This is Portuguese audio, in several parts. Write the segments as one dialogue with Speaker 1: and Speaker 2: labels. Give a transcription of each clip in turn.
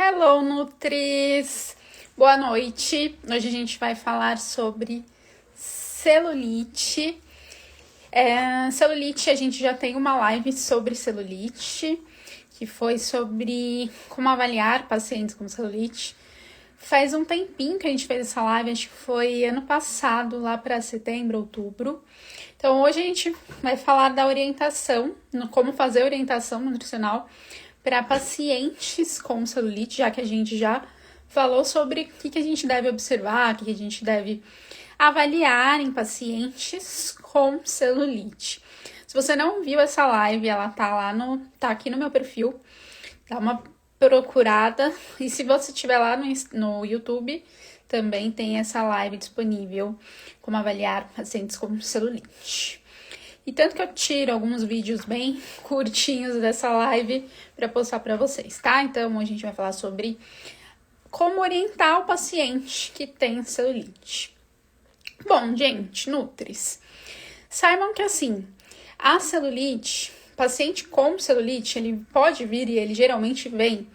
Speaker 1: Hello, Nutris! Boa noite! Hoje a gente vai falar sobre celulite. Celulite, a gente já tem uma live sobre celulite, que foi sobre como avaliar pacientes com celulite. Faz um tempinho que a gente fez essa live, acho que foi ano passado, lá para setembro, outubro. Então, hoje a gente vai falar da orientação, como fazer orientação nutricional para pacientes com celulite, já que a gente já falou sobre o que a gente deve observar, o que a gente deve avaliar em pacientes com celulite. Se você não viu essa live, ela tá aqui no meu perfil, dá uma procurada. E se você estiver lá no YouTube, também tem essa live disponível, como avaliar pacientes com celulite. E tanto que eu tiro alguns vídeos bem curtinhos dessa live para postar para vocês, tá? Então, hoje a gente vai falar sobre como orientar o paciente que tem celulite. Bom, gente, Nutris, saibam que assim, a celulite, paciente com celulite, ele pode vir e ele geralmente vem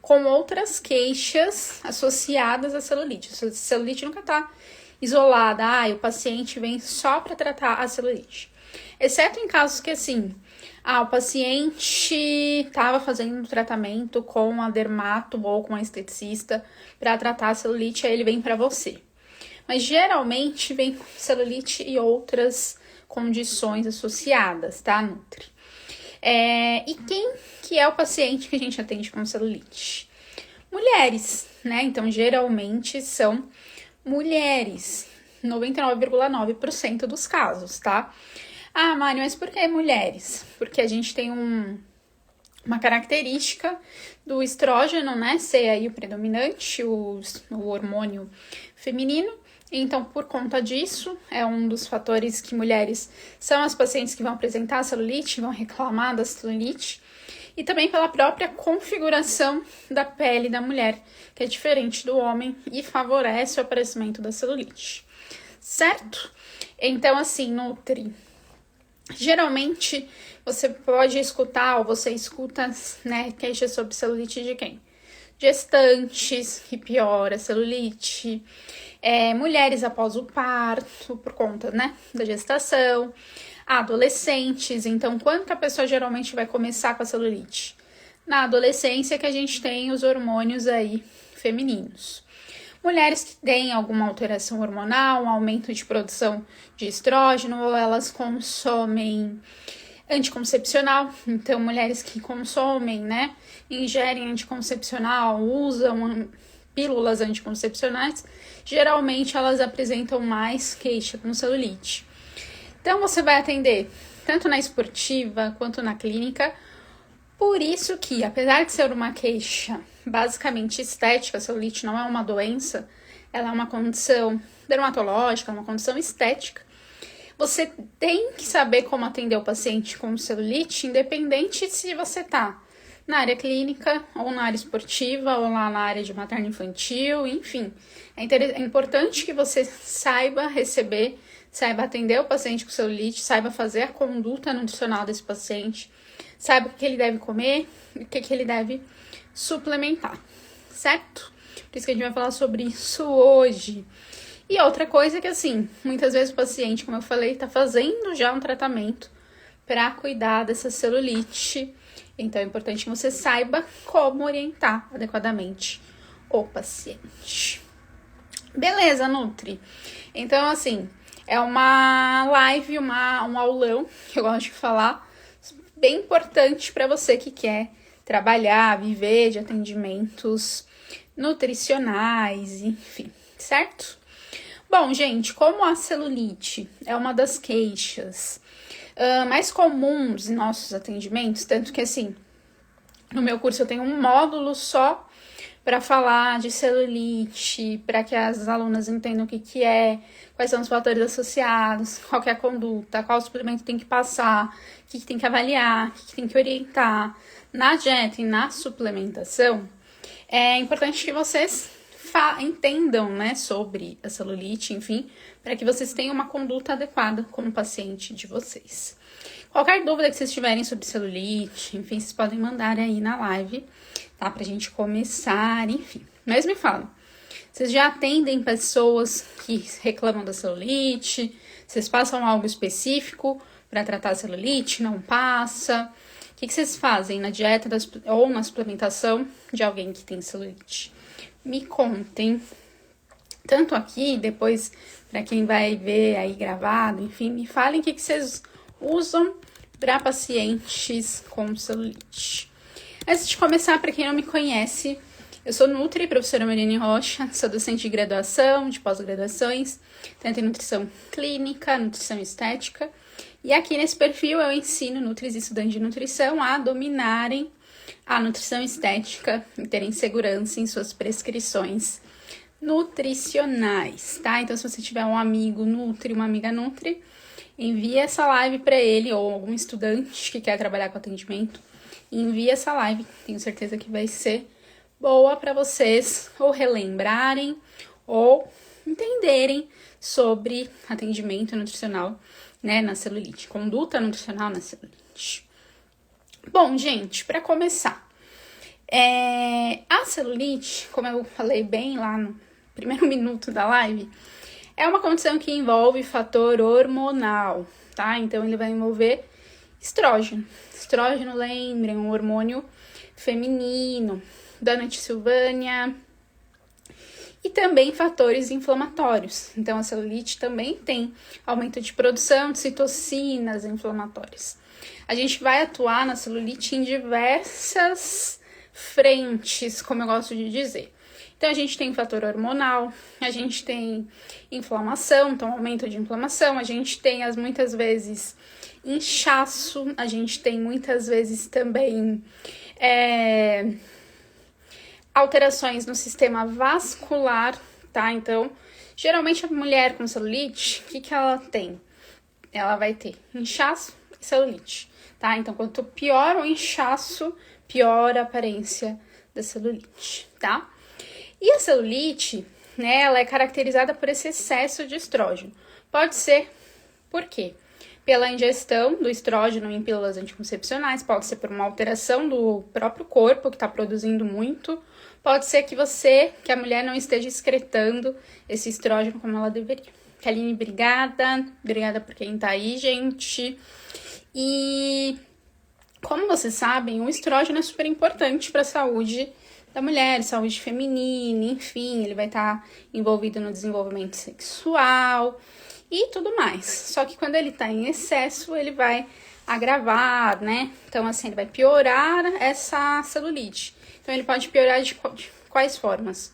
Speaker 1: com outras queixas associadas à celulite. A celulite nunca tá isolada, o paciente vem só para tratar a celulite. Exceto em casos que assim, o paciente estava fazendo tratamento com a dermato ou com a esteticista para tratar a celulite, aí ele vem para você. Mas geralmente vem com celulite e outras condições associadas, tá, Nutri? E quem que é o paciente que a gente atende com celulite? Mulheres, né? Então, geralmente são mulheres, 99,9% dos casos, tá? Mari, mas por que mulheres? Porque a gente tem uma característica do estrógeno, né? Ser aí o predominante, o hormônio feminino. Então, por conta disso, é um dos fatores que mulheres são as pacientes que vão apresentar celulite, vão reclamar da celulite. E também pela própria configuração da pele da mulher, que é diferente do homem e favorece o aparecimento da celulite. Certo? Então, assim, Nutri, geralmente você pode escutar, ou você escuta, né, queixas sobre celulite de quem? Gestantes, que piora a celulite, mulheres após o parto, por conta, né, da gestação, adolescentes. Então, quando que a pessoa geralmente vai começar com a celulite? Na adolescência, que a gente tem os hormônios aí femininos. Mulheres que têm alguma alteração hormonal, um aumento de produção de estrógeno, ou elas consomem anticoncepcional. Então, mulheres que consomem, né, ingerem anticoncepcional, usam pílulas anticoncepcionais, geralmente elas apresentam mais queixa com celulite. Então, você vai atender tanto na esportiva quanto na clínica. Por isso que, apesar de ser uma queixa basicamente estética, a celulite não é uma doença, ela é uma condição dermatológica, uma condição estética. Você tem que saber como atender o paciente com celulite, independente se você tá na área clínica, ou na área esportiva, ou lá na área de materno-infantil, enfim. É importante que você saiba receber, saiba atender o paciente com celulite, saiba fazer a conduta nutricional desse paciente, saiba o que ele deve comer e o que ele deve suplementar, certo? Por isso que a gente vai falar sobre isso hoje. E outra coisa é que, assim, muitas vezes o paciente, como eu falei, tá fazendo já um tratamento para cuidar dessa celulite. Então, é importante que você saiba como orientar adequadamente o paciente. Beleza, Nutri? Então, assim, é uma live, um aulão, que eu gosto de falar, bem importante para você que quer trabalhar, viver de atendimentos nutricionais, enfim, certo? Bom, gente, como a celulite é uma das queixas mais comuns em nossos atendimentos, tanto que, assim, no meu curso eu tenho um módulo só para falar de celulite, para que as alunas entendam o que é, quais são os fatores associados, qual que é a conduta, qual suplemento tem que passar, o que tem que avaliar, o que tem que orientar. Na dieta e na suplementação, é importante que vocês entendam, né, sobre a celulite, enfim, para que vocês tenham uma conduta adequada com o paciente de vocês. Qualquer dúvida que vocês tiverem sobre celulite, enfim, vocês podem mandar aí na live, tá? Pra gente começar, enfim. Mas me falam, vocês já atendem pessoas que reclamam da celulite? Vocês passam algo específico para tratar a celulite? Não passa? O que vocês fazem na dieta ou na suplementação de alguém que tem celulite? Me contem, tanto aqui, depois para quem vai ver aí gravado, enfim, me falem o que vocês usam para pacientes com celulite. Antes de começar, para quem não me conhece, eu sou Nutri, professora Mariane Rocha, sou docente de graduação, de pós-graduações, tanto em nutrição clínica, nutrição estética, e aqui nesse perfil eu ensino nutris e estudantes de nutrição a dominarem a nutrição estética e terem segurança em suas prescrições nutricionais, tá? Então, se você tiver um amigo Nutri, uma amiga Nutri, envie essa live para ele, ou algum estudante que quer trabalhar com atendimento, envie essa live, tenho certeza que vai ser boa para vocês ou relembrarem ou entenderem sobre atendimento nutricional, né, na celulite, conduta nutricional na celulite. Bom, gente, para começar, a celulite, como eu falei bem lá no primeiro minuto da live, é uma condição que envolve fator hormonal, tá? Então, ele vai envolver estrógeno. Estrógeno, lembrem, um hormônio feminino, Dona Silvânia, e também fatores inflamatórios. Então, a celulite também tem aumento de produção de citocinas inflamatórias. A gente vai atuar na celulite em diversas frentes, como eu gosto de dizer. Então, a gente tem fator hormonal, a gente tem inflamação, então aumento de inflamação, a gente tem muitas vezes inchaço, a gente tem muitas vezes também alterações no sistema vascular, tá? Então, geralmente a mulher com celulite, o que ela tem? Ela vai ter inchaço e celulite, tá? Então, quanto pior o inchaço, pior a aparência da celulite, tá? E a celulite, né, ela é caracterizada por esse excesso de estrógeno. Pode ser, por quê? Pela ingestão do estrógeno em pílulas anticoncepcionais, pode ser por uma alteração do próprio corpo que está produzindo muito, pode ser que a mulher não esteja excretando esse estrógeno como ela deveria. Kaline, obrigada por quem tá aí, gente. E como vocês sabem, o estrógeno é super importante para a saúde da mulher, saúde feminina, enfim, ele vai estar envolvido no desenvolvimento sexual e tudo mais. Só que quando ele tá em excesso, ele vai agravar, né? Então, assim, ele vai piorar essa celulite. Então, ele pode piorar de quais formas?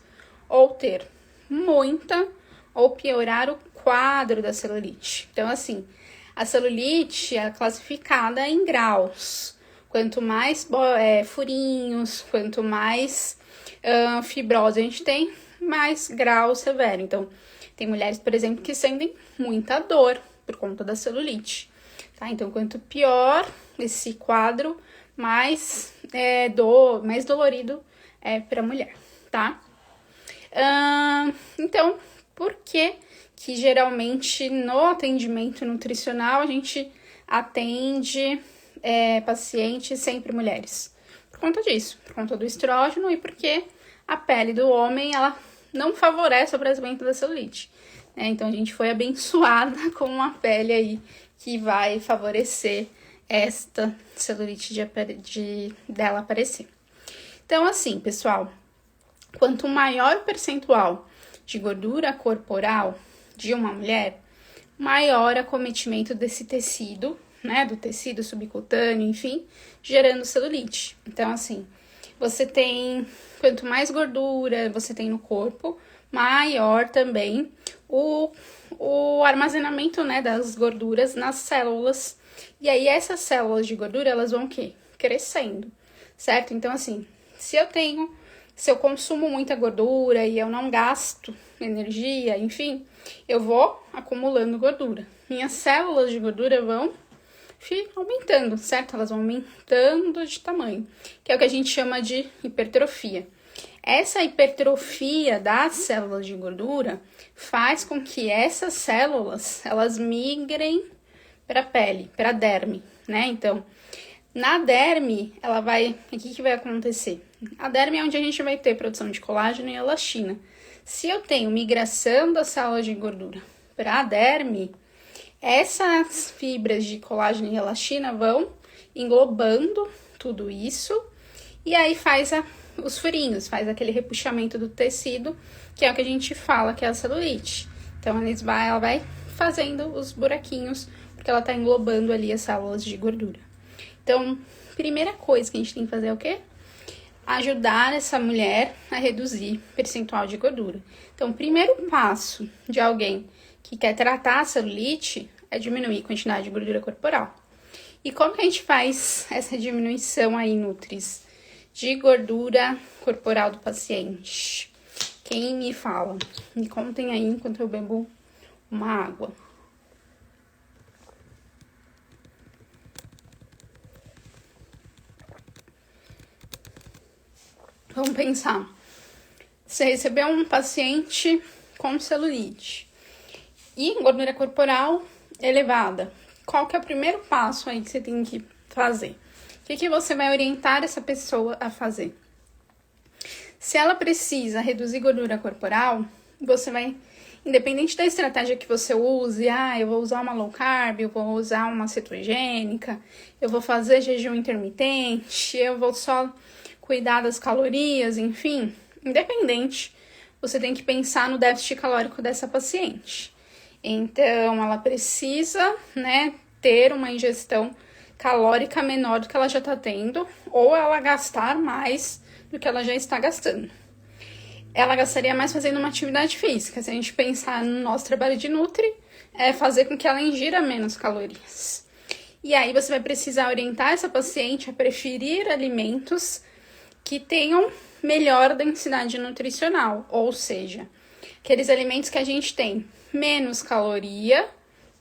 Speaker 1: Ou ter muita, ou piorar o quadro da celulite. Então, assim, a celulite é classificada em graus. Quanto mais furinhos, quanto mais fibrose a gente tem, mais grau severo. Então, tem mulheres, por exemplo, que sentem muita dor por conta da celulite, tá? Então, quanto pior esse quadro, mais dolorido é para a mulher, tá? Então, por que geralmente no atendimento nutricional a gente atende pacientes sempre mulheres? Por conta disso, por conta do estrógeno e porque a pele do homem, ela não favorece o aparecimento da celulite, né? Então, a gente foi abençoada com uma pele aí que vai favorecer esta celulite dela aparecer. Então, assim, pessoal, quanto maior o percentual de gordura corporal de uma mulher, maior acometimento desse tecido, né, do tecido subcutâneo, enfim, gerando celulite. Então, assim, você tem, quanto mais gordura você tem no corpo, maior também o armazenamento, né, das gorduras nas células. E aí, essas células de gordura, elas vão o quê? Crescendo, certo? Então, assim, se eu consumo muita gordura e eu não gasto energia, enfim, eu vou acumulando gordura. Minhas células de gordura vão aumentando, certo? Elas vão aumentando de tamanho, que é o que a gente chama de hipertrofia. Essa hipertrofia das células de gordura faz com que essas células, elas migrem para a pele, para a derme, né? Então, na derme, o que vai acontecer? A derme é onde a gente vai ter produção de colágeno e elastina. Se eu tenho migração das células de gordura para a derme, essas fibras de colágeno e elastina vão englobando tudo isso e aí faz os furinhos, faz aquele repuxamento do tecido, que é o que a gente fala que é a celulite. Então, ela vai fazendo os buraquinhos, porque ela tá englobando ali as células de gordura. Então, primeira coisa que a gente tem que fazer é o quê? Ajudar essa mulher a reduzir o percentual de gordura. Então, o primeiro passo de alguém que quer tratar a celulite é diminuir a quantidade de gordura corporal. E como que a gente faz essa diminuição aí, Nutris, de gordura corporal do paciente? Quem me fala? Me contem aí enquanto eu bebo uma água. Vamos pensar. Você recebeu um paciente com celulite e gordura corporal elevada. Qual que é o primeiro passo aí que você tem que fazer? O que você vai orientar essa pessoa a fazer? Se ela precisa reduzir gordura corporal, você vai, independente da estratégia que você use, eu vou usar uma low carb, eu vou usar uma cetogênica, eu vou fazer jejum intermitente, eu vou só cuidar das calorias, enfim, independente, você tem que pensar no déficit calórico dessa paciente. Então, ela precisa, ter uma ingestão calórica menor do que ela já está tendo, ou ela gastar mais do que ela já está gastando. Ela gastaria mais fazendo uma atividade física. Se a gente pensar no nosso trabalho de Nutri, é fazer com que ela ingira menos calorias. E aí você vai precisar orientar essa paciente a preferir alimentos que tenham melhor densidade nutricional, ou seja, aqueles alimentos que a gente tem menos caloria,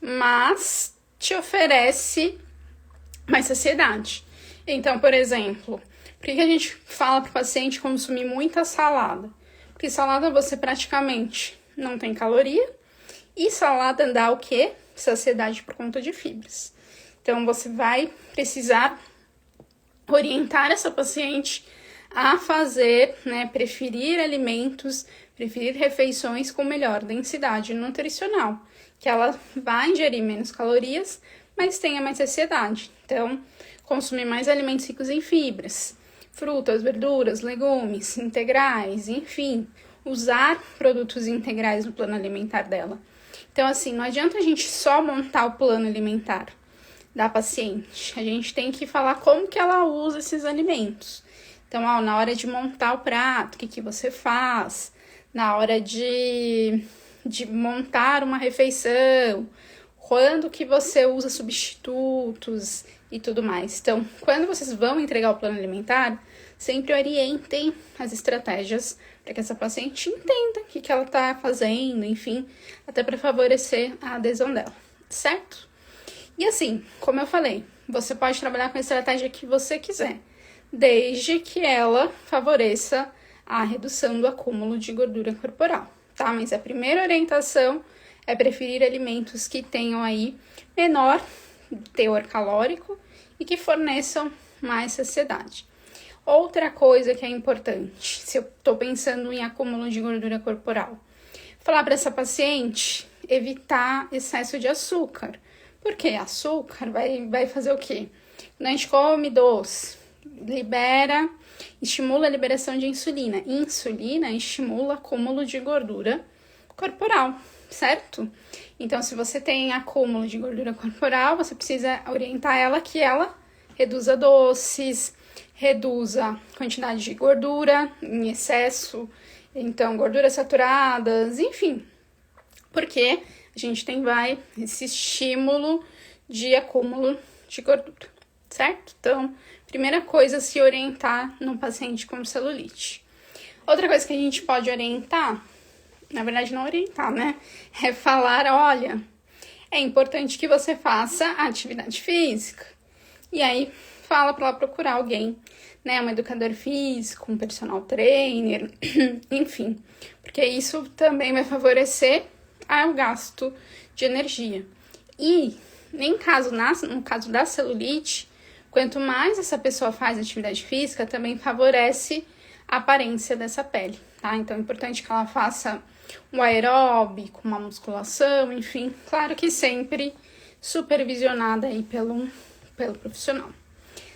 Speaker 1: mas te oferece mais saciedade. Então, por exemplo, por que a gente fala para o paciente consumir muita salada? Porque salada você praticamente não tem caloria e salada dá o quê? Saciedade por conta de fibras. Então, você vai precisar orientar essa paciente a fazer, preferir alimentos, preferir refeições com melhor densidade nutricional, que ela vai ingerir menos calorias, mas tenha mais saciedade. Então, consumir mais alimentos ricos em fibras, frutas, verduras, legumes, integrais, enfim, usar produtos integrais no plano alimentar dela. Então, assim, não adianta a gente só montar o plano alimentar da paciente, a gente tem que falar como que ela usa esses alimentos. Então, na hora de montar o prato, o que você faz? Na hora de montar uma refeição, quando que você usa substitutos e tudo mais. Então, quando vocês vão entregar o plano alimentar, sempre orientem as estratégias para que essa paciente entenda o que ela está fazendo, enfim, até para favorecer a adesão dela, certo? E assim, como eu falei, você pode trabalhar com a estratégia que você quiser, desde que ela favoreça a redução do acúmulo de gordura corporal, tá? Mas a primeira orientação é preferir alimentos que tenham aí menor teor calórico e que forneçam mais saciedade. Outra coisa que é importante, se eu tô pensando em acúmulo de gordura corporal, falar para essa paciente evitar excesso de açúcar. Porque açúcar vai fazer o quê? Quando a gente come doce, estimula a liberação de insulina. Insulina estimula acúmulo de gordura corporal, certo? Então, se você tem acúmulo de gordura corporal, você precisa orientar ela que ela reduza doces, reduza a quantidade de gordura em excesso, então gorduras saturadas, enfim. Porque a gente tem esse estímulo de acúmulo de gordura, certo? Então, primeira coisa, se orientar no paciente com celulite. Outra coisa que a gente pode orientar, na verdade não orientar, é falar, olha, é importante que você faça atividade física. E aí, fala para ela procurar alguém, um educador físico, um personal trainer, enfim. Porque isso também vai favorecer o gasto de energia. E, no caso da celulite, Quanto mais essa pessoa faz atividade física, também favorece a aparência dessa pele, tá? Então é importante que ela faça um aeróbico, uma musculação, enfim, claro que sempre supervisionada aí pelo profissional.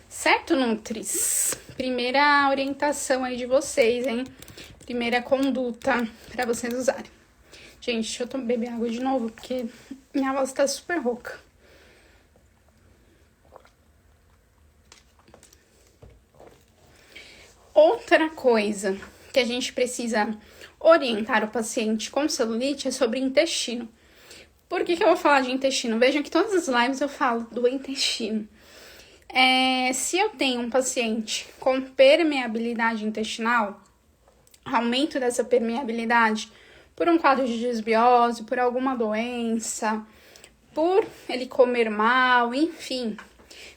Speaker 1: Certo, Nutris? Primeira orientação aí de vocês, hein? Primeira conduta para vocês usarem. Gente, deixa eu beber água de novo, porque minha voz tá super rouca. Outra coisa que a gente precisa orientar o paciente com celulite é sobre intestino. Por que eu vou falar de intestino? Vejam que todas as lives eu falo do intestino. Se eu tenho um paciente com permeabilidade intestinal, aumento dessa permeabilidade por um quadro de desbiose, por alguma doença, por ele comer mal, enfim.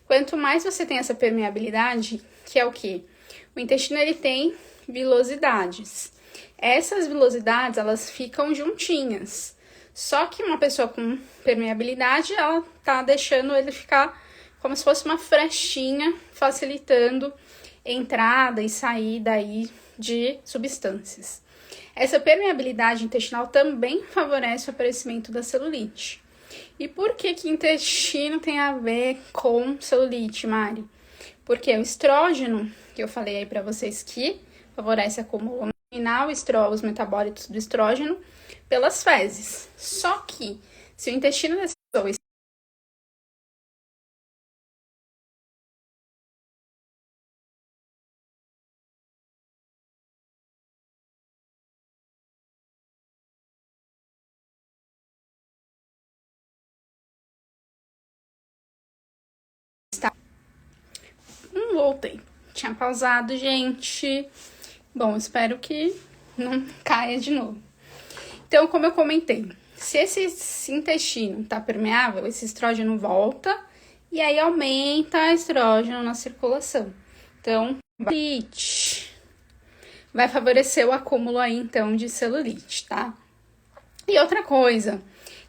Speaker 1: Quanto mais você tem essa permeabilidade, que é o quê? O intestino, ele tem vilosidades. Essas vilosidades, elas ficam juntinhas. Só que uma pessoa com permeabilidade, ela tá deixando ele ficar como se fosse uma frestinha, facilitando entrada e saída aí de substâncias. Essa permeabilidade intestinal também favorece o aparecimento da celulite. E por que intestino tem a ver com celulite, Mari? Porque o estrógeno, que eu falei aí para vocês que favorece a acúmulo abdominal, os metabólitos do estrógeno pelas fezes. Só que se o intestino dessa pessoa está... voltei. Tinha pausado, gente. Bom, espero que não caia de novo. Então, como eu comentei, se esse intestino tá permeável, esse estrógeno volta e aí aumenta o estrógeno na circulação. Então, vai favorecer o acúmulo aí, então, de celulite, tá? E outra coisa,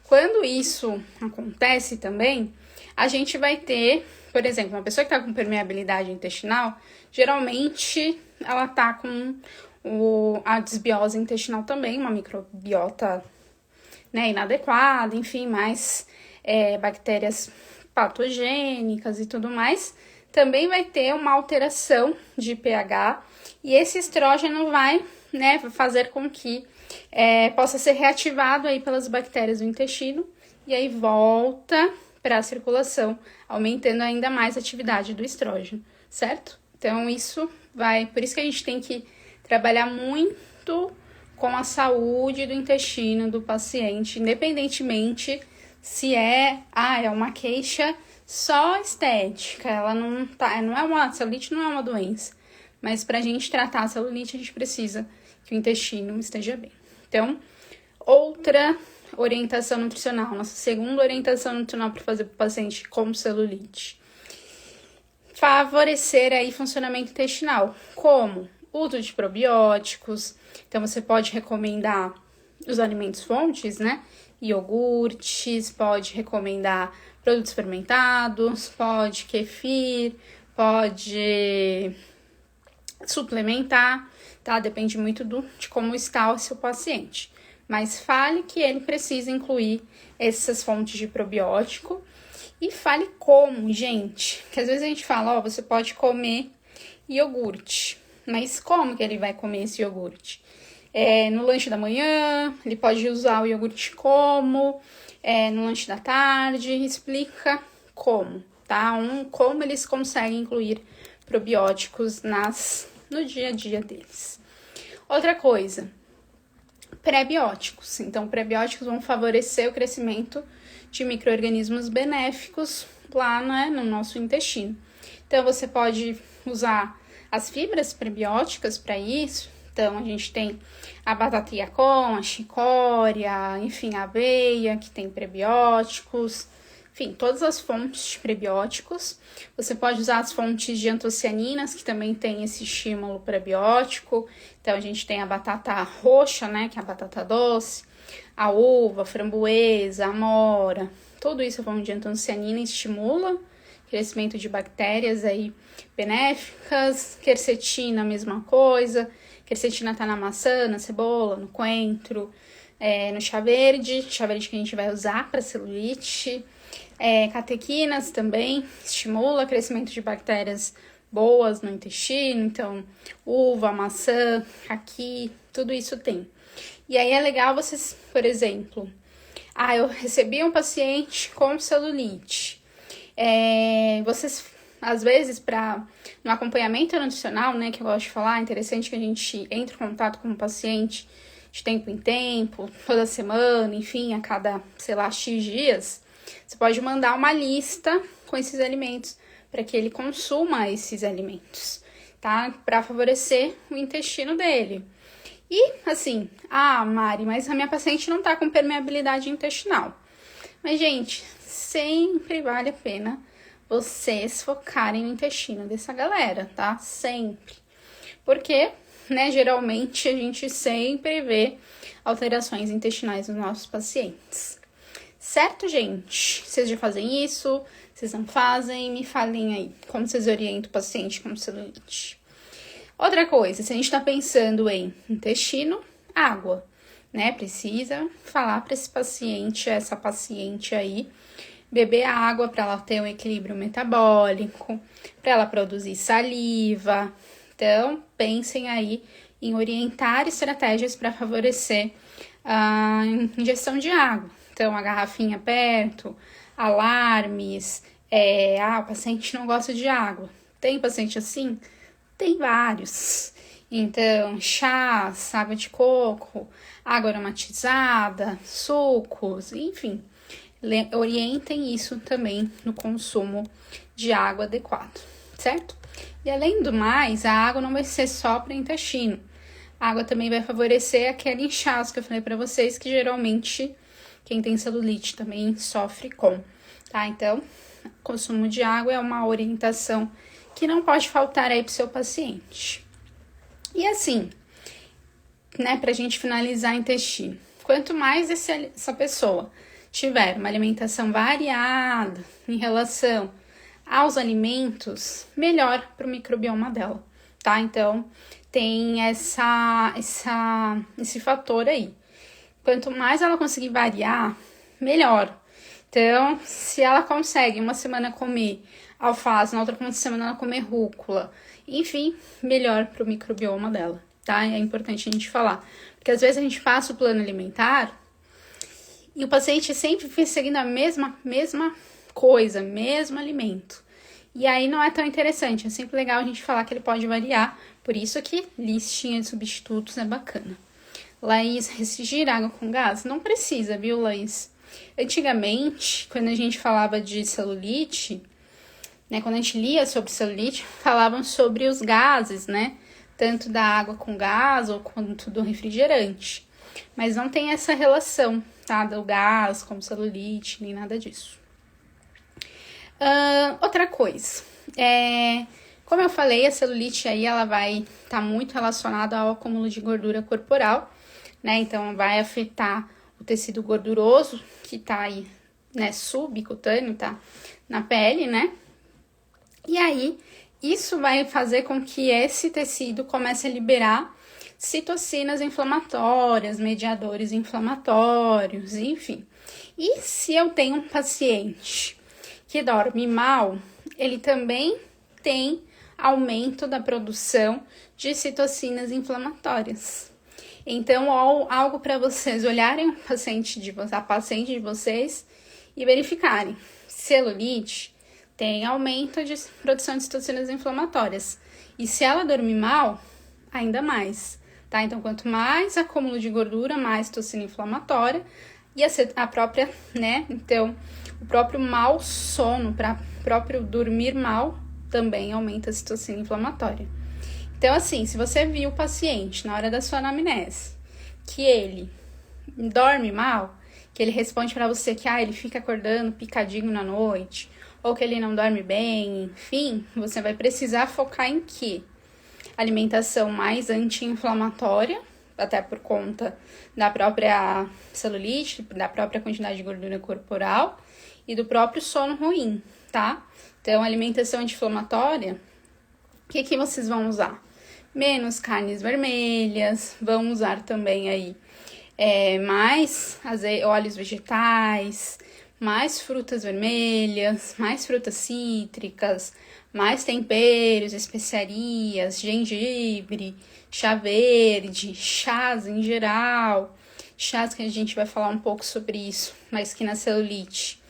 Speaker 1: quando isso acontece também, a gente vai ter, por exemplo, uma pessoa que tá com permeabilidade intestinal, geralmente ela tá com a desbiose intestinal também, uma microbiota, né, inadequada, enfim, mais bactérias patogênicas e tudo mais, também vai ter uma alteração de pH e esse estrógeno vai, né, fazer com que possa ser reativado aí pelas bactérias do intestino e aí volta para a circulação, aumentando ainda mais a atividade do estrógeno, certo? Então, por isso que a gente tem que trabalhar muito com a saúde do intestino do paciente, independentemente se é uma queixa só estética, ela celulite não é uma doença, mas pra gente tratar a celulite, a gente precisa que o intestino esteja bem. Então, outra orientação nutricional, nossa segunda orientação nutricional para fazer para o paciente com celulite. Favorecer aí funcionamento intestinal, como uso de probióticos. Então, você pode recomendar os alimentos fontes, né? Iogurtes, pode recomendar produtos fermentados, pode kefir, pode suplementar, tá? Depende muito de como está o seu paciente. Mas fale que ele precisa incluir essas fontes de probiótico e fale como, gente. Porque às vezes a gente fala, você pode comer iogurte. Mas como que ele vai comer esse iogurte? No lanche da manhã, ele pode usar o iogurte como? No lanche da tarde, explica como, tá? Como eles conseguem incluir probióticos no dia a dia deles. Outra coisa, pré-bióticos. Então, pré-bióticos vão favorecer o crescimento de micro-organismos benéficos lá, né, no nosso intestino. Então, você pode usar as fibras prebióticas para isso. Então, a gente tem a batata yacon, a chicória, enfim, a aveia, que tem prebióticos. Enfim, todas as fontes de prebióticos. Você pode usar as fontes de antocianinas, que também tem esse estímulo prebiótico. Então, a gente tem a batata roxa, né, que é a batata doce, a uva, a framboesa, a amora. Tudo isso é fonte de antocianina, estimula crescimento de bactérias aí benéficas. Quercetina, mesma coisa. Quercetina tá na maçã, na cebola, no coentro, no chá verde que a gente vai usar para celulite. Catequinas também estimula o crescimento de bactérias boas no intestino, então uva, maçã, caqui, tudo isso tem. E aí é legal vocês, por exemplo, eu recebi um paciente com celulite. Vocês, às vezes, no acompanhamento nutricional, né, que eu gosto de falar, é interessante que a gente entre em contato com o paciente de tempo em tempo, toda semana, enfim, a cada, sei lá, X dias. Você pode mandar uma lista com esses alimentos para que ele consuma esses alimentos, tá? Para favorecer o intestino dele. E, assim, Mari, mas a minha paciente não tá com permeabilidade intestinal. Mas, gente, sempre vale a pena vocês focarem no intestino dessa galera, tá? Sempre. Porque, né, geralmente a gente sempre vê alterações intestinais nos nossos pacientes. Certo, gente? Vocês já fazem isso? Vocês não fazem? Me falem aí como vocês orientam o paciente com celulite. Outra coisa, se a gente tá pensando em intestino, água, né? Precisa falar para esse paciente, essa paciente aí, beber água para ela ter um equilíbrio metabólico, para ela produzir saliva. Então, pensem aí em orientar estratégias para favorecer a ingestão de água. Então, a garrafinha perto, alarmes, o paciente não gosta de água. Tem paciente assim? Tem vários. Então, chás, água de coco, água aromatizada, sucos, enfim. Orientem isso também no consumo de água adequado, certo? E além do mais, a água não vai ser só para o intestino. A água também vai favorecer aquele inchaço que eu falei para vocês, que geralmente quem tem celulite também sofre com, tá? Então, consumo de água é uma orientação que não pode faltar aí pro seu paciente. E assim, né, pra gente finalizar intestino, quanto mais essa pessoa tiver uma alimentação variada em relação aos alimentos, melhor pro microbioma dela, tá? Então, tem esse fator aí. Quanto mais ela conseguir variar, melhor. Então, se ela consegue uma semana comer alface, na outra semana ela comer rúcula, enfim, melhor para o microbioma dela, tá? É importante a gente falar. Porque às vezes a gente passa o plano alimentar e o paciente sempre fica seguindo a mesma coisa, mesmo alimento. E aí não é tão interessante, é sempre legal a gente falar que ele pode variar, por isso que listinha de substitutos é bacana. Laís, restringir água com gás? Não precisa, viu, Laís? Antigamente, quando a gente falava de celulite, né, quando a gente lia sobre celulite, falavam sobre os gases, né? Tanto da água com gás ou quanto do refrigerante. Mas não tem essa relação, tá? Do gás com celulite, nem nada disso. Outra coisa, como eu falei, a celulite aí, ela vai estar muito relacionada ao acúmulo de gordura corporal, né? Então, vai afetar o tecido gorduroso que tá aí, né, subcutâneo, tá na pele, né? E aí, isso vai fazer com que esse tecido comece a liberar citocinas inflamatórias, mediadores inflamatórios, enfim. E se eu tenho um paciente que dorme mal, ele também tem aumento da produção de citocinas inflamatórias. Então, algo para vocês olharem a paciente de vocês e verificarem. Celulite tem aumento de produção de citocinas inflamatórias. E se ela dormir mal, ainda mais, tá? Então, quanto mais acúmulo de gordura, mais citocina inflamatória e a própria, né? Então, o próprio mau sono, para próprio dormir mal, também aumenta a citocina inflamatória. Então, assim, se você viu o paciente na hora da sua anamnese, que ele dorme mal, que ele responde para você que ele fica acordando picadinho na noite, ou que ele não dorme bem, enfim, você vai precisar focar em quê? Alimentação mais anti-inflamatória, até por conta da própria celulite, da própria quantidade de gordura corporal e do próprio sono ruim. tá? Então, alimentação anti-inflamatória, o que vocês vão usar? Menos carnes vermelhas, vão usar também aí mais óleos vegetais, mais frutas vermelhas, mais frutas cítricas, mais temperos, especiarias, gengibre, chá verde, chás em geral, chás que a gente vai falar um pouco sobre isso, mas que na celulite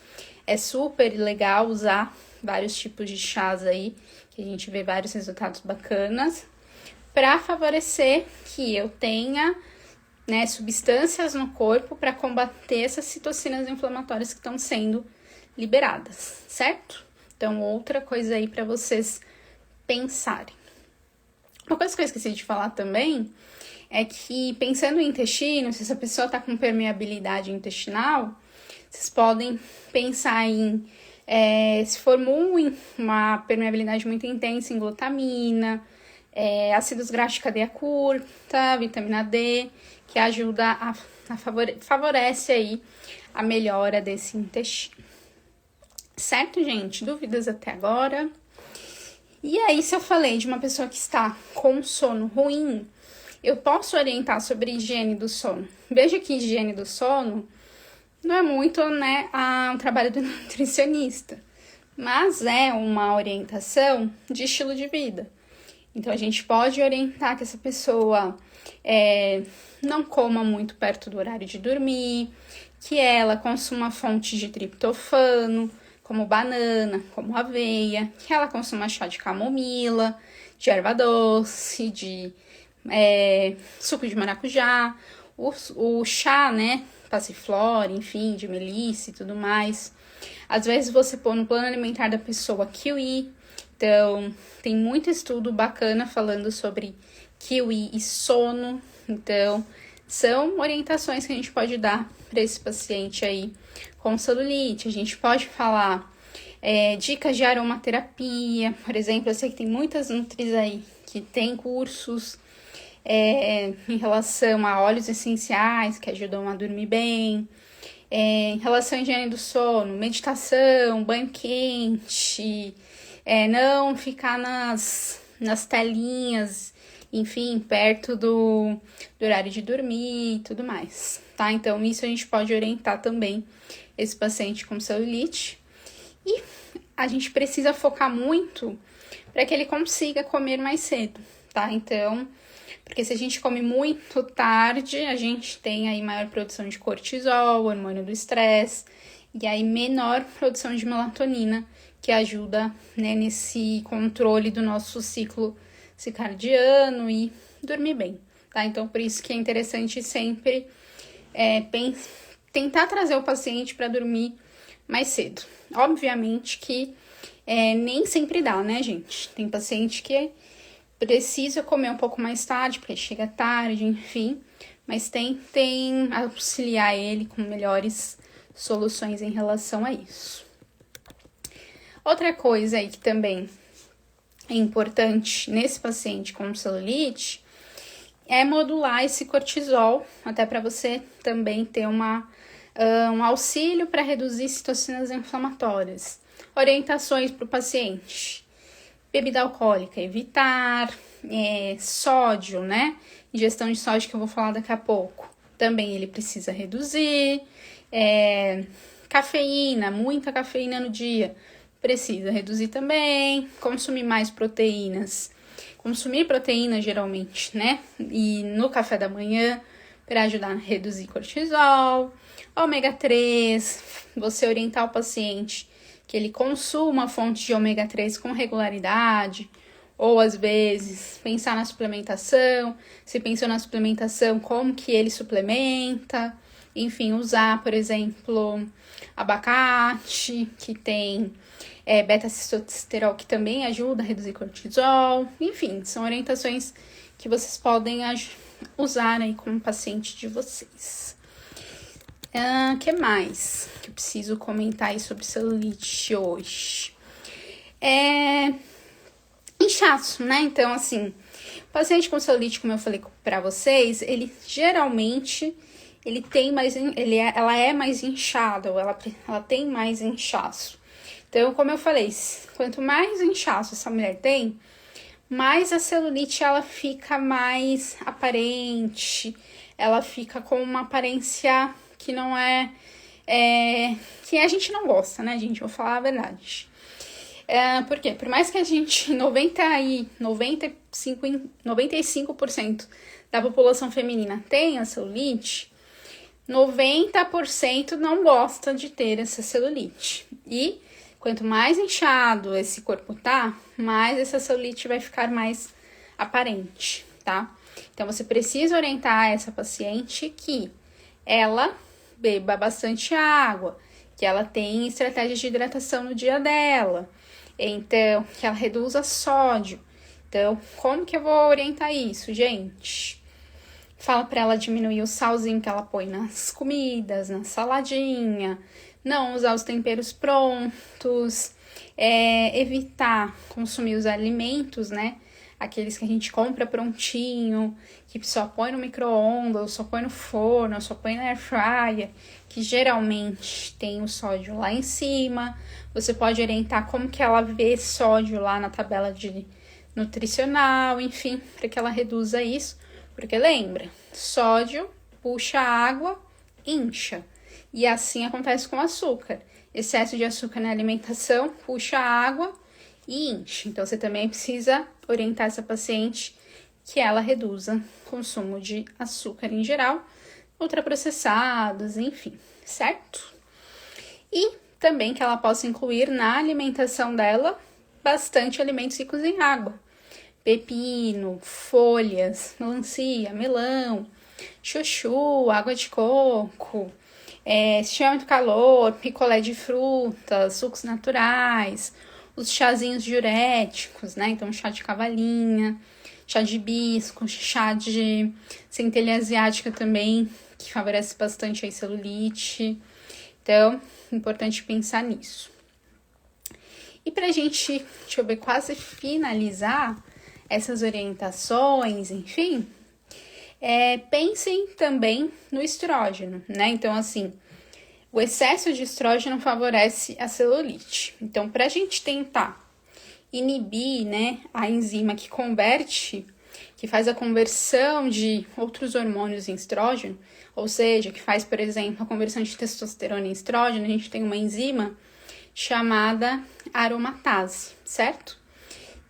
Speaker 1: é super legal usar vários tipos de chás aí, que a gente vê vários resultados bacanas, para favorecer que eu tenha, né, substâncias no corpo para combater essas citocinas inflamatórias que estão sendo liberadas, certo? Então, outra coisa aí para vocês pensarem. Uma coisa que eu esqueci de falar também é que, pensando no intestino, se essa pessoa está com permeabilidade intestinal, vocês podem pensar em, se for uma permeabilidade muito intensa, em glutamina, ácidos graxos de cadeia curta, vitamina D, que ajuda favorece aí a melhora desse intestino. Certo, gente? Dúvidas até agora? E aí, se eu falei de uma pessoa que está com sono ruim, eu posso orientar sobre higiene do sono. Veja que higiene do sono não é muito, né, um trabalho do nutricionista, mas é uma orientação de estilo de vida. Então, a gente pode orientar que essa pessoa não coma muito perto do horário de dormir, que ela consuma fontes de triptofano, como banana, como aveia, que ela consuma chá de camomila, de erva doce, de suco de maracujá, o chá, né, passiflora, enfim, de melissa e tudo mais. Às vezes você põe no plano alimentar da pessoa kiwi, então tem muito estudo bacana falando sobre kiwi e sono, então são orientações que a gente pode dar para esse paciente aí com celulite. A gente pode falar dicas de aromaterapia, por exemplo, eu sei que tem muitas nutris aí que tem cursos em relação a óleos essenciais que ajudam a dormir bem, em relação à higiene do sono, meditação, banho quente, não ficar nas telinhas, enfim, perto do horário de dormir e tudo mais, tá? Então, isso a gente pode orientar também esse paciente com celulite. E a gente precisa focar muito para que ele consiga comer mais cedo, tá? Então, porque se a gente come muito tarde, a gente tem aí maior produção de cortisol, hormônio do estresse, e aí menor produção de melatonina, que ajuda, né, nesse controle do nosso ciclo circadiano e dormir bem, tá? Então, por isso que é interessante sempre tentar trazer o paciente para dormir mais cedo. Obviamente que nem sempre dá, né, gente? Tem paciente que precisa comer um pouco mais tarde, porque chega tarde, enfim, mas tentem auxiliar ele com melhores soluções em relação a isso. Outra coisa aí que também é importante nesse paciente com celulite é modular esse cortisol, até para você também ter um auxílio para reduzir citocinas inflamatórias. Orientações para o paciente: bebida alcoólica, evitar, sódio, né? Ingestão de sódio, que eu vou falar daqui a pouco, também ele precisa reduzir. Cafeína, muita cafeína no dia, precisa reduzir também. Consumir mais proteínas. Consumir proteína geralmente, né? E no café da manhã, para ajudar a reduzir cortisol. Ômega 3, você orientar o paciente que ele consuma fontes de ômega 3 com regularidade, ou às vezes pensar na suplementação, se pensou na suplementação, como que ele suplementa, enfim, usar, por exemplo, abacate, que tem beta-cistosterol, que também ajuda a reduzir cortisol, enfim, são orientações que vocês podem usar aí com o paciente de vocês. Que mais que eu preciso comentar aí sobre celulite hoje? Inchaço, né? Então, assim, o paciente com celulite, como eu falei pra vocês, ele geralmente ela é mais inchada, ou ela tem mais inchaço. Então, como eu falei, quanto mais inchaço essa mulher tem, mais a celulite ela fica mais aparente, ela fica com uma aparência que não que a gente não gosta, né, gente? Vou falar a verdade. Por quê? Por mais que a gente, 95% da população feminina tenha celulite, 90% não gosta de ter essa celulite. E quanto mais inchado esse corpo tá, mais essa celulite vai ficar mais aparente, tá? Então, você precisa orientar essa paciente que ela beba bastante água, que ela tenha estratégias de hidratação no dia dela, então, que ela reduza sódio. Então, como que eu vou orientar isso, gente? Fala pra ela diminuir o salzinho que ela põe nas comidas, na saladinha, não usar os temperos prontos, evitar consumir os alimentos, né? Aqueles que a gente compra prontinho, que só põe no micro-ondas, ou só põe no forno, ou só põe na air fryer, que geralmente tem o sódio lá em cima. Você pode orientar como que ela vê sódio lá na tabela de nutricional, enfim, para que ela reduza isso. Porque lembra, sódio puxa água, incha. E assim acontece com o açúcar. Excesso de açúcar na alimentação puxa água e incha. Então, você também precisa orientar essa paciente que ela reduza o consumo de açúcar em geral, ultraprocessados, enfim, certo? E também que ela possa incluir na alimentação dela bastante alimentos ricos em água. Pepino, folhas, melancia, melão, chuchu, água de coco, se tiver muito calor, picolé de frutas, sucos naturais, os chazinhos diuréticos, né? Então, chá de cavalinha, chá de hibisco, chá de centelha asiática também, que favorece bastante a celulite. Então, importante pensar nisso. E pra gente, deixa eu ver, quase finalizar essas orientações, enfim, pensem também no estrógeno, né? Então, assim, o excesso de estrógeno favorece a celulite. Então, pra gente tentar inibir, né, a enzima que converte, que faz a conversão de outros hormônios em estrógeno, ou seja, que faz, por exemplo, a conversão de testosterona em estrógeno, a gente tem uma enzima chamada aromatase, certo?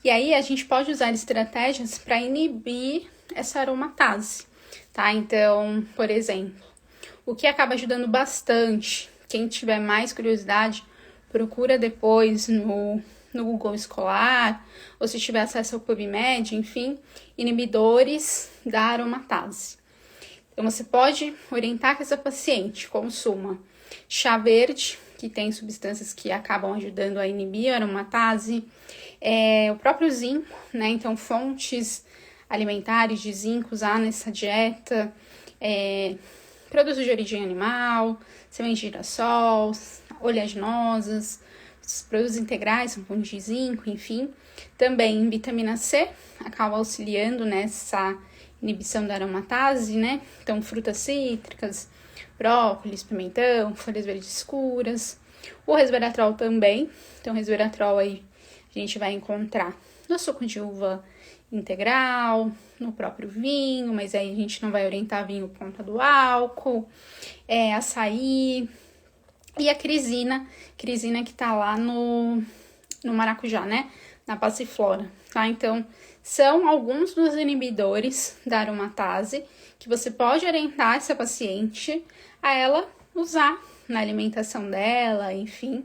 Speaker 1: E aí, a gente pode usar estratégias para inibir essa aromatase, tá? Então, por exemplo, o que acaba ajudando bastante, quem tiver mais curiosidade, procura depois no Google escolar, ou se tiver acesso ao PubMed, enfim, inibidores da aromatase. Então, você pode orientar que essa paciente consuma chá verde, que tem substâncias que acabam ajudando a inibir a aromatase, o próprio zinco, né? Então, fontes alimentares de zinco usar nessa dieta, produtos de origem animal, semente de girassol, oleaginosas, os produtos integrais são fontes de zinco, enfim. Também vitamina C acaba auxiliando nessa inibição da aromatase, né? Então, frutas cítricas, brócolis, pimentão, folhas verdes escuras. O resveratrol também. Então, resveratrol aí a gente vai encontrar no suco de uva integral, no próprio vinho, mas aí a gente não vai orientar vinho por conta do álcool, açaí e a crisina que tá lá no maracujá, né? Na passiflora, tá? Então, são alguns dos inibidores da aromatase que você pode orientar essa paciente a ela usar na alimentação dela, enfim.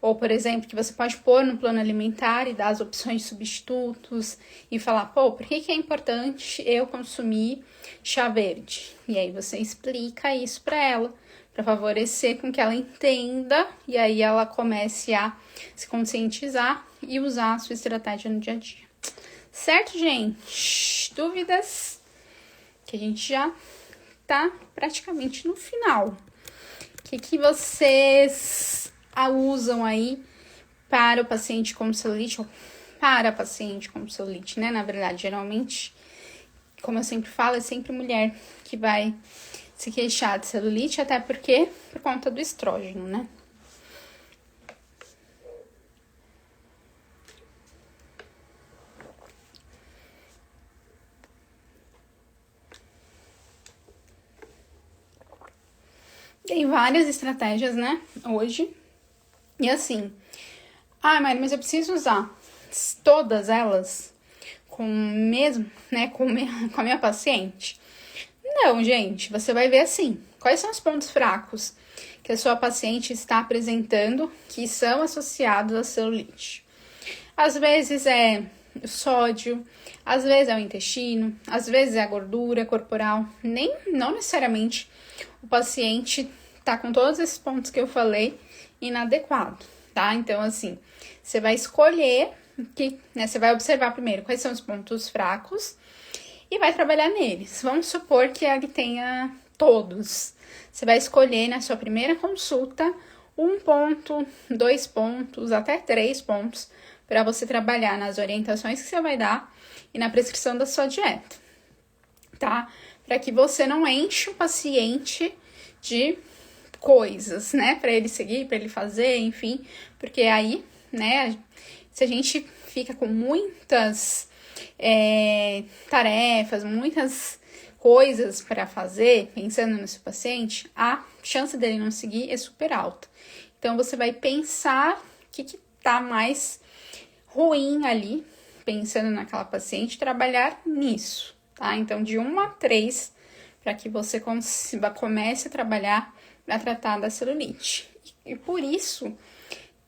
Speaker 1: Ou, por exemplo, que você pode pôr no plano alimentar e dar as opções de substitutos e falar, pô, por que é importante eu consumir chá verde? E aí você explica isso para ela, para favorecer com que ela entenda e aí ela comece a se conscientizar e usar a sua estratégia no dia a dia. Certo, gente? Dúvidas? Que a gente já tá praticamente no final. O que vocês usam aí para o paciente com celulite, ou para a paciente com celulite, né? Na verdade, geralmente, como eu sempre falo, é sempre mulher que vai se queixar de celulite, até porque por conta do estrógeno, né? Tem várias estratégias, né, hoje. E assim, Mari, mas eu preciso usar todas elas com o mesmo, né, com a minha paciente? Não, gente, você vai ver assim, quais são os pontos fracos que a sua paciente está apresentando que são associados à celulite. Às vezes é o sódio, às vezes é o intestino, às vezes é a gordura corporal. Não necessariamente o paciente tá com todos esses pontos que eu falei inadequado, tá? Então, assim, você vai escolher você vai observar primeiro quais são os pontos fracos e vai trabalhar neles. Vamos supor que ele tenha todos. Você vai escolher na sua primeira consulta 1 ponto, 2 pontos, até 3 pontos para você trabalhar nas orientações que você vai dar e na prescrição da sua dieta, tá? Para que você não enche o paciente de coisas, né? Para ele seguir, para ele fazer, enfim, porque aí, né, se a gente fica com muitas tarefas, muitas coisas para fazer, pensando no seu paciente, a chance dele não seguir é super alta. Então, você vai pensar o que tá mais ruim ali, pensando naquela paciente, trabalhar nisso, tá? Então, de 1 a 3, para que você comece a trabalhar para tratar da celulite. E por isso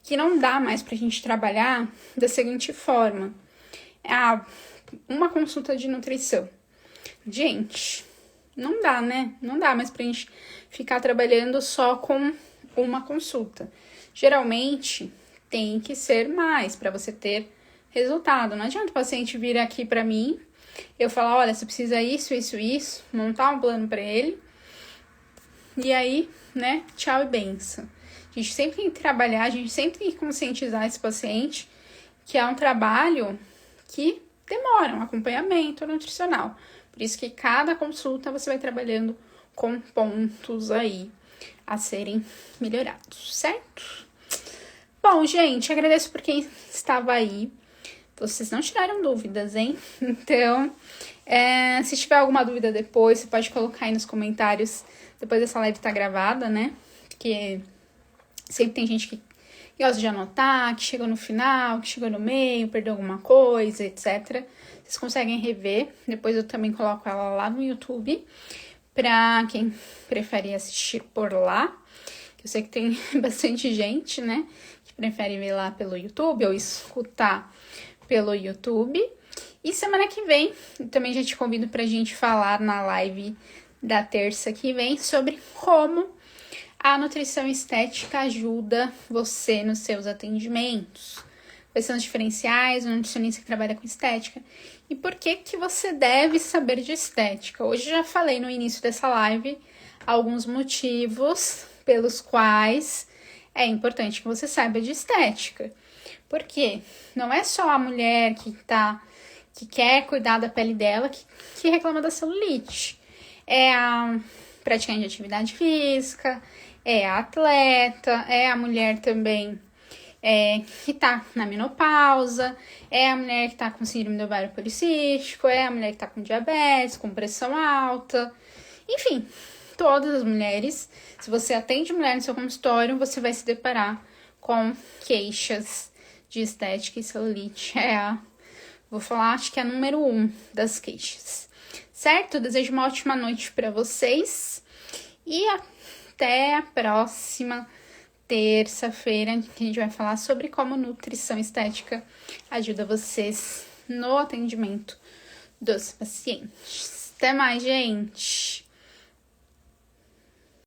Speaker 1: que não dá mais pra gente trabalhar da seguinte forma. Uma consulta de nutrição. Gente, não dá, né? Não dá mais pra gente ficar trabalhando só com uma consulta. Geralmente, tem que ser mais para você ter resultado. Não adianta o paciente vir aqui pra mim, eu falar, olha, você precisa isso, montar um plano pra ele, e aí, né, tchau e benção. A gente sempre tem que trabalhar, a gente sempre tem que conscientizar esse paciente que é um trabalho que demora, um acompanhamento nutricional. Por isso que cada consulta você vai trabalhando com pontos aí a serem melhorados, certo? Bom, gente, agradeço por quem estava aí. Vocês não tiraram dúvidas, hein? Então, se tiver alguma dúvida depois, você pode colocar aí nos comentários. Depois dessa live tá gravada, né? Porque sempre tem gente que gosta de anotar, que chegou no final, que chegou no meio, perdeu alguma coisa, etc. Vocês conseguem rever. Depois eu também coloco ela lá no YouTube, pra quem prefere assistir por lá. Eu sei que tem bastante gente, né, que prefere ver lá pelo YouTube ou escutar pelo YouTube. E semana que vem, também já te convido pra gente falar na live da terça que vem sobre como a nutrição estética ajuda você nos seus atendimentos. Quais são os diferenciais, o nutricionista que trabalha com estética e por que você deve saber de estética. Hoje eu já falei no início dessa live alguns motivos pelos quais é importante que você saiba de estética. Porque não é só a mulher que quer cuidar da pele dela que reclama da celulite. É a praticante de atividade física, é a atleta, é a mulher também que tá na menopausa, é a mulher que tá com síndrome do ovário policístico, é a mulher que tá com diabetes, com pressão alta, enfim, todas as mulheres. Se você atende mulher no seu consultório, você vai se deparar com queixas de estética e celulite. Vou falar, acho que é a número 1 das queixas. Certo? Desejo uma ótima noite para vocês e até a próxima terça-feira, que a gente vai falar sobre como nutrição estética ajuda vocês no atendimento dos pacientes. Até mais, gente!